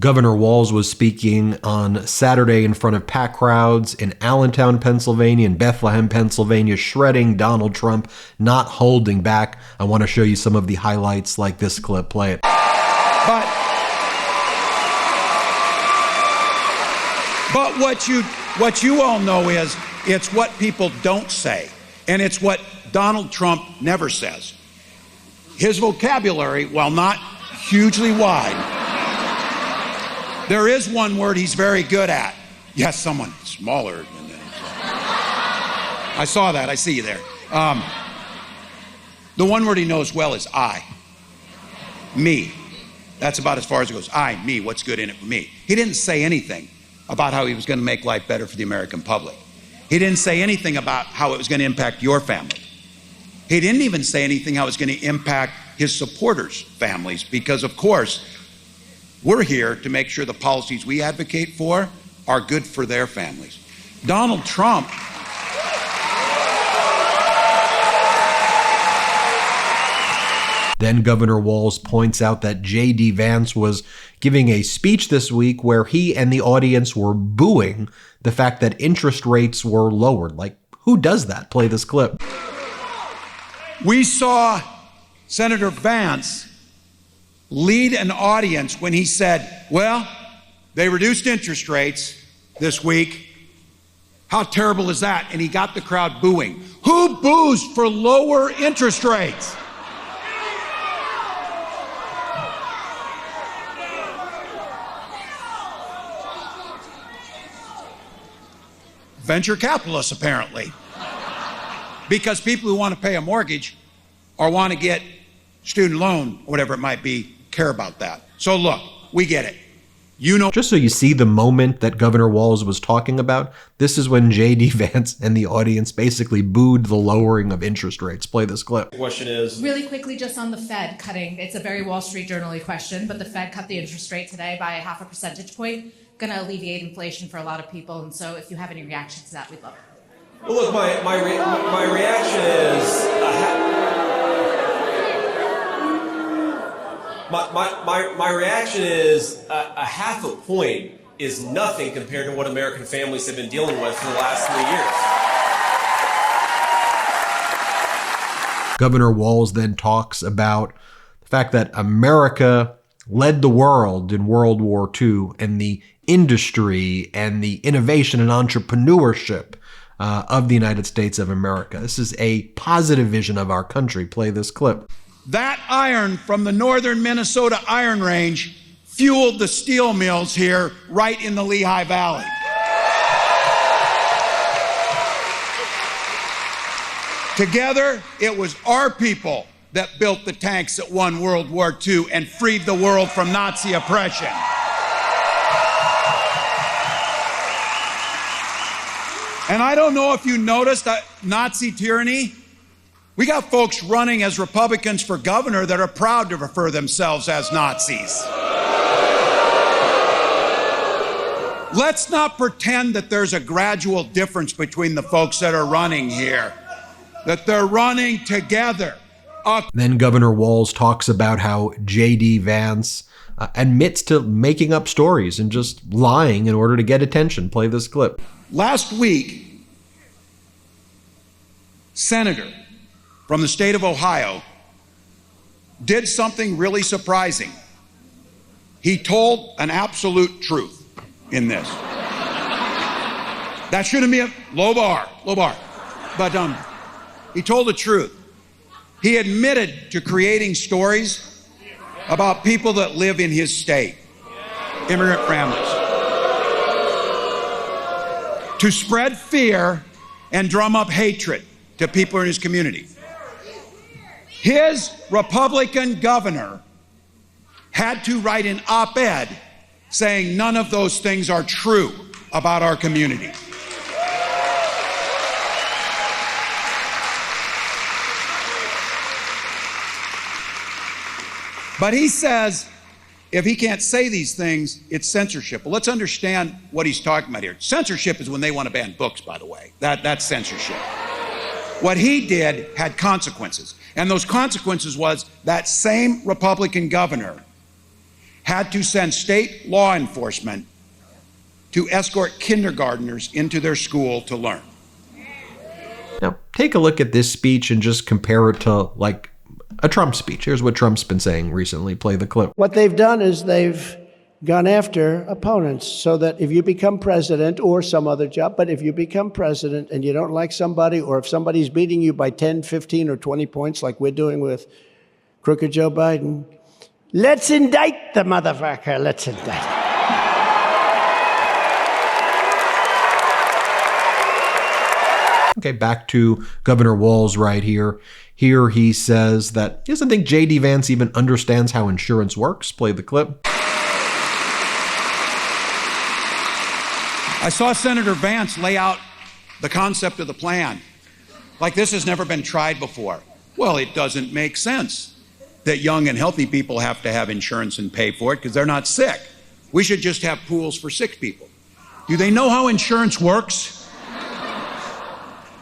Governor Walz was speaking on Saturday in front of packed crowds in Allentown, Pennsylvania, and Bethlehem, Pennsylvania, shredding Donald Trump, not holding back. I want to show you some of the highlights like this clip. Play it. But what you all know is it's what people don't say, and it's what Donald Trump never says. His vocabulary, while not hugely wide, there is one word he's very good at. Yes, someone smaller than that. I saw that. I see you there. The one word he knows well is I. Me. That's about as far as it goes. I, me, what's good in it for me? He didn't say anything about how he was going to make life better for the American public. He didn't say anything about how it was going to impact your family. He didn't even say anything how it was going to impact his supporters' families, because, of course, we're here to make sure the policies we advocate for are good for their families. Donald Trump Then Governor Walz points out that J.D. Vance was giving a speech this week where he and the audience were booing the fact that interest rates were lowered. Like, who does that? Play this clip. We saw Senator Vance lead an audience when he said, well, they reduced interest rates this week. How terrible is that? And he got the crowd booing. Who boos for lower interest rates? Venture capitalists, apparently. Because people who want to pay a mortgage or want to get student loan, whatever it might be, care about that. So look, we get it. You know. Just so you see the moment that Governor Walz was talking about, this is when J.D. Vance and the audience basically booed the lowering of interest rates. Play this clip. The question is... Really quickly, just on the Fed cutting. It's a very Wall Street Journal-y question, but the Fed cut the interest rate today by 0.5 percentage point. Going to alleviate inflation for a lot of people, and so if you have any reaction to that, we'd love it. Well, look, my reaction is... My reaction is a 0.5 point is nothing compared to what American families have been dealing with for the last 3 years. Governor Walz then talks about the fact that America led the world in World War II, and the industry and the innovation and entrepreneurship of the United States of America. This is a positive vision of our country. Play this clip. That iron from the northern Minnesota Iron Range fueled the steel mills here right in the Lehigh Valley. Together, it was our people that built the tanks that won World War II and freed the world from Nazi oppression. And I don't know if you noticed that Nazi tyranny. We got folks running as Republicans for governor that are proud to refer themselves as Nazis. Let's not pretend that there's a gradual difference between the folks that are running here, that they're running together. Then Governor Walz talks about how J.D. Vance admits to making up stories and just lying in order to get attention. Play this clip. Last week, Senator from the state of Ohio did something really surprising. He told an absolute truth in this. That shouldn't be a low bar. But he told the truth. He admitted to creating stories about people that live in his state, immigrant families, to spread fear and drum up hatred to people in his community. His Republican governor had to write an op-ed saying none of those things are true about our community. But he says if he can't say these things, it's censorship. Well, let's understand what he's talking about here. Censorship is when they want to ban books, by the way. That's censorship. What he did had consequences. And those consequences was that same Republican governor had to send state law enforcement to escort kindergartners into their school to learn. Now, take a look at this speech and just compare it to, like, a Trump speech. Here's what Trump's been saying recently. Play the clip. What they've done is they've gone after opponents so that if you become president or some other job, but if you become president and you don't like somebody, or if somebody's beating you by 10, 15, or 20 points like we're doing with crooked Joe Biden, let's indict the motherfucker. Let's indict him. Okay, back to Governor Walz right here. Here he says that he doesn't think J.D. Vance even understands how insurance works. Play the clip. I saw Senator Vance lay out the concept of the plan. Like this has never been tried before. Well, it doesn't make sense that young and healthy people have to have insurance and pay for it because they're not sick. We should just have pools for sick people. Do they know how insurance works?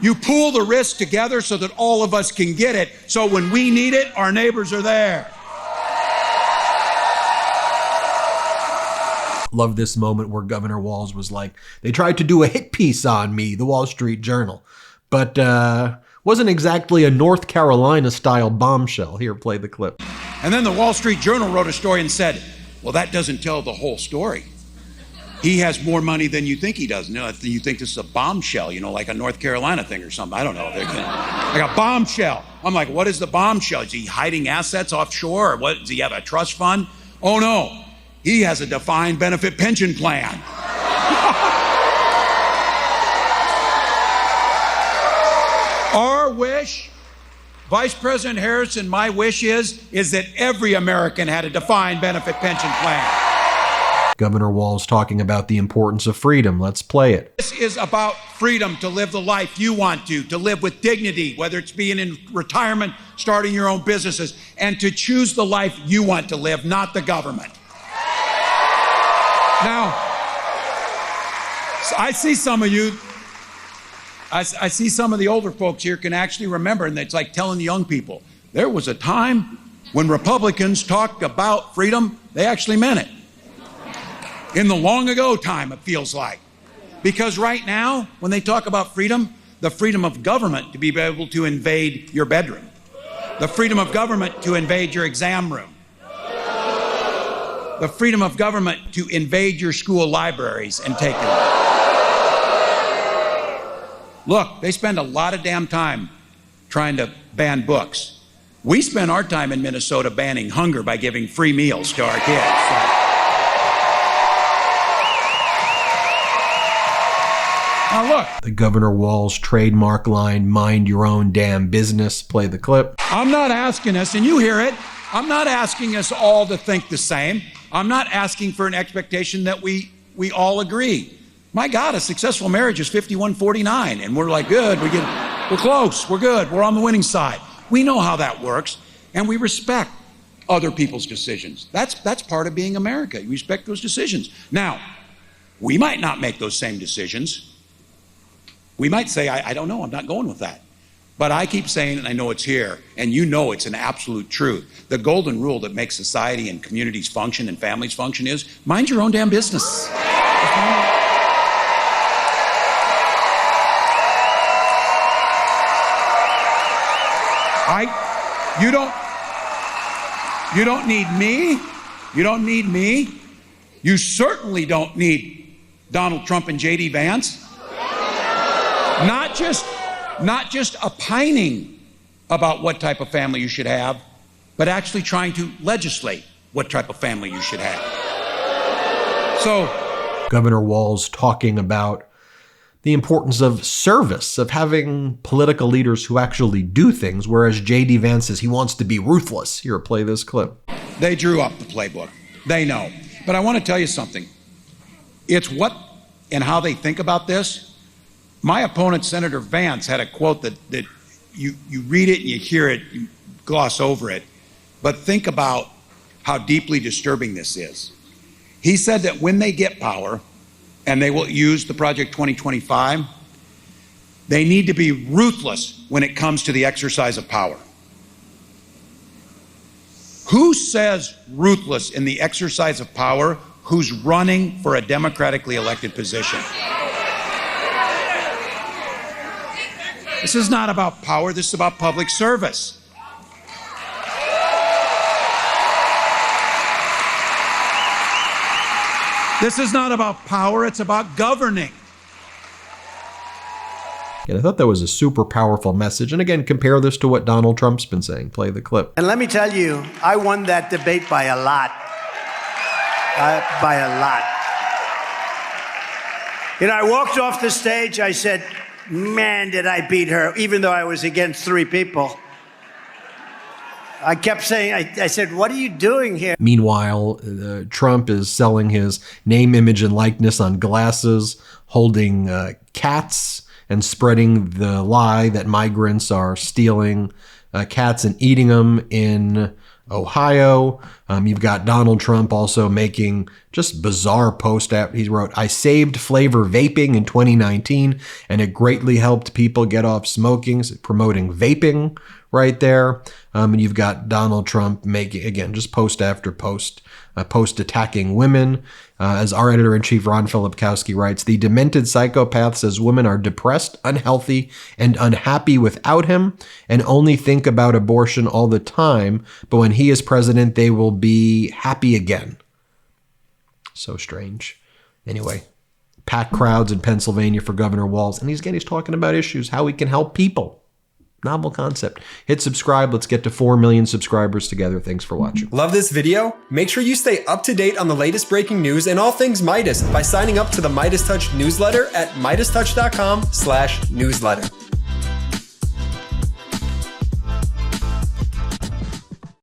You pool the risk together so that all of us can get it. So when we need it, our neighbors are there. Love this moment where Governor Walz was like, they tried to do a hit piece on me, the Wall Street Journal, but wasn't exactly a North Carolina-style bombshell. Here, play the clip. And then the Wall Street Journal wrote a story and said, well, that doesn't tell the whole story. He has more money than you think he does. No, you think this is a bombshell, like a North Carolina thing or something. I don't know. Like a bombshell. I'm like, what is the bombshell? Is he hiding assets offshore? Or what? Does he have a trust fund? Oh, no. He has a defined benefit pension plan. Our wish, Vice President Harris, and my wish is that every American had a defined benefit pension plan. Governor Walz talking about the importance of freedom. Let's play it. This is about freedom to live the life you want to live with dignity, whether it's being in retirement, starting your own businesses, and to choose the life you want to live, not the government. Now, I see some of you, I see some of the older folks here can actually remember, and it's like telling the young people, there was a time when Republicans talked about freedom, they actually meant it. In the long ago time, it feels like. Because right now, when they talk about freedom, the freedom of government to be able to invade your bedroom, the freedom of government to invade your exam room, the freedom of government to invade your school libraries and take them. Look, they spend a lot of damn time trying to ban books. We spend our time in Minnesota banning hunger by giving free meals to our kids. Now look. The Governor Walz trademark line, mind your own damn business. Play the clip. I'm not asking us, and you hear it, I'm not asking us all to think the same. I'm not asking for an expectation that we all agree. My God, a successful marriage is 51-49, and we're like, good, we're close, we're good, we're on the winning side. We know how that works, and we respect other people's decisions. That's part of being America. You respect those decisions. Now, we might not make those same decisions. We might say, I don't know, I'm not going with that. But I keep saying, and I know it's here, and you know it's an absolute truth. The golden rule that makes society and communities function and families function is mind your own damn business. You don't need me. You don't need me. You certainly don't need Donald Trump and J.D. Vance. Not just opining about what type of family you should have, but actually trying to legislate what type of family you should have. So, Governor Walz talking about the importance of service, of having political leaders who actually do things, whereas J.D. Vance says he wants to be ruthless. Here, play this clip. They drew up the playbook. They know. But I want to tell you something. It's what and how they think about this. My opponent, Senator Vance, had a quote that you read it and you hear it, you gloss over it, but think about how deeply disturbing this is. He said that when they get power, and they will use the Project 2025, they need to be ruthless when it comes to the exercise of power. Who says ruthless in the exercise of power who's running for a democratically elected position? This is not about power, this is about public service. This is not about power, it's about governing. And I thought that was a super powerful message. And again, compare this to what Donald Trump's been saying. Play the clip. And let me tell you, I won that debate by a lot. By a lot. You know, I walked off the stage, I said, man, did I beat her, even though I was against 3 people. I kept saying, I said, what are you doing here? Meanwhile, Trump is selling his name, image, and likeness on glasses, holding cats, and spreading the lie that migrants are stealing cats and eating them in Ohio. You've got Donald Trump also making just bizarre posts. He wrote, I saved flavor vaping in 2019, and it greatly helped people get off smoking, promoting vaping right there. And you've got Donald Trump making, again, just post after post, post attacking women. As our editor-in-chief, Ron Filipkowski, writes, the demented psychopath says women are depressed, unhealthy, and unhappy without him and only think about abortion all the time. But when he is president, they will be happy again. So strange. Anyway, packed crowds in Pennsylvania for Governor Walz. And he's talking about issues, how we can help people. Novel concept. Hit subscribe. Let's get to 4 million subscribers together. Thanks for watching. Love this video? Make sure you stay up to date on the latest breaking news and all things Meidas by signing up to the MeidasTouch newsletter at MeidasTouch.com/newsletter.